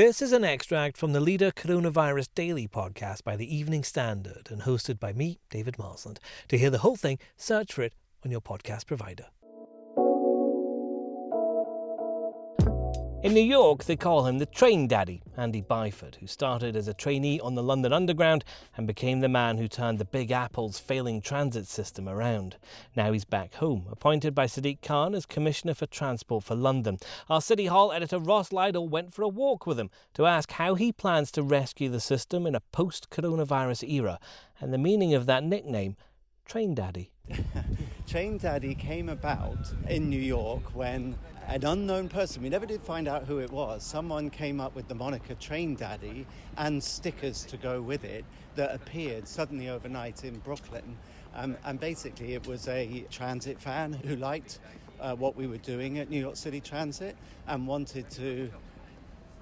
This is an extract from the Leader Coronavirus Daily podcast by the Evening Standard and hosted by me, David Marsland. To hear the whole thing, search for it on your podcast provider. In New York, they call him the train daddy, Andy Byford, who started as a trainee on the London Underground and became the man who turned the Big Apple's failing transit system around. Now he's back home, appointed by Sadiq Khan as Commissioner for Transport for London. Our City Hall editor Ross Lydall went for a walk with him to ask how he plans to rescue the system in a post-coronavirus era and the meaning of that nickname, Train Daddy. Train Daddy came about in New York when an unknown person, we never did find out who it was, someone came up with the moniker Train Daddy and stickers to go with it that appeared suddenly overnight in Brooklyn. And basically it was a transit fan who liked what we were doing at New York City Transit and wanted to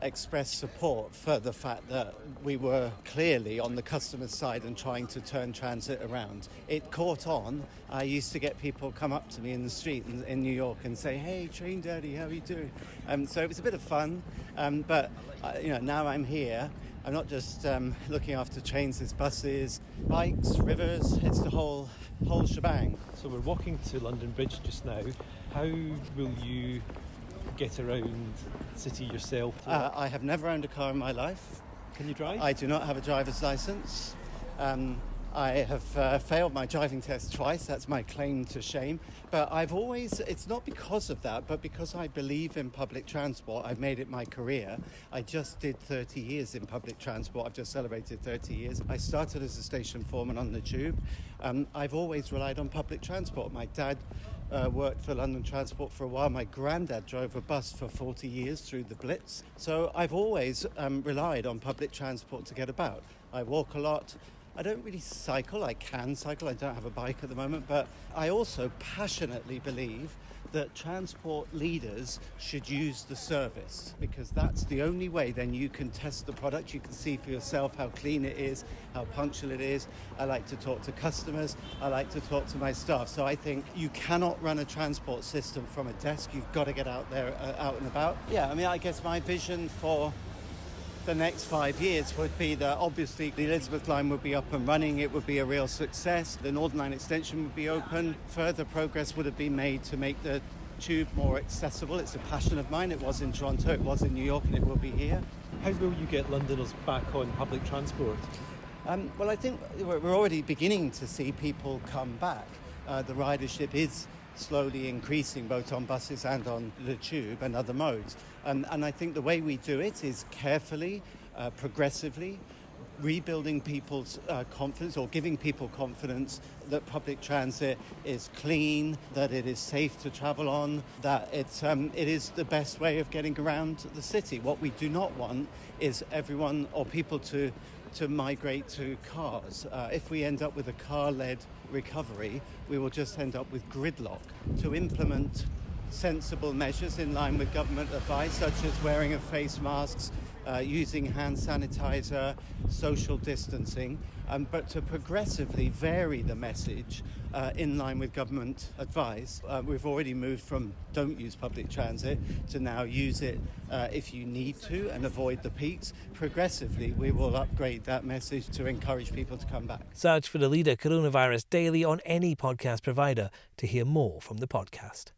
express support for the fact that we were clearly on the customer's side and trying to turn transit around. It caught on. I used to get people come up to me in the street in New York and say, "Hey, Train Daddy, how are you doing?" So it was a bit of fun, but now I'm here. I'm not just looking after trains, there's buses, bikes, rivers, it's the whole shebang. So we're walking to London Bridge just now. How will you get around the city yourself? I have never owned a car in my life. Can you drive? I do not have a driver's license. I have failed my driving test twice. That's my claim to shame. But it's not because of that, but because I believe in public transport. I've made it my career. I just did 30 years in public transport. I've just celebrated 30 years. I started as a station foreman on the Tube. I've always relied on public transport. My dad worked for London Transport for a while. My granddad drove a bus for 40 years through the Blitz. So I've always relied on public transport to get about. I walk a lot. I don't really cycle. I can cycle. I don't have a bike at the moment. But I also passionately believe that transport leaders should use the service, because that's the only way then you can test the product. You can see for yourself how clean it is, how punctual it is. I like to talk to customers. I like to talk to my staff. So I think you cannot run a transport system from a desk. You've got to get out there, out and about. Yeah, I guess my vision for the next 5 years would be that obviously the Elizabeth line would be up and running, it would be a real success, the Northern Line extension would be open, further progress would have been made to make the Tube more accessible. It's a passion of mine. It was in Toronto, it was in New York, and it will be here. How will you get Londoners back on public transport? Well, I think we're already beginning to see people come back. The ridership is slowly increasing both on buses and on the Tube and other modes. And I think the way we do it is carefully, progressively, rebuilding people's confidence or giving people confidence that public transit is clean, that it is safe to travel on, that it is the best way of getting around the city. What we do not want is everyone or people to migrate to cars. If we end up with a car-led recovery, we will just end up with gridlock. To implement sensible measures in line with government advice, such as wearing of face masks, using hand sanitizer, social distancing, but to progressively vary the message in line with government advice. We've already moved from don't use public transit to now use it if you need to and avoid the peaks. Progressively, we will upgrade that message to encourage people to come back. Search for the Leader Coronavirus Daily on any podcast provider to hear more from the podcast.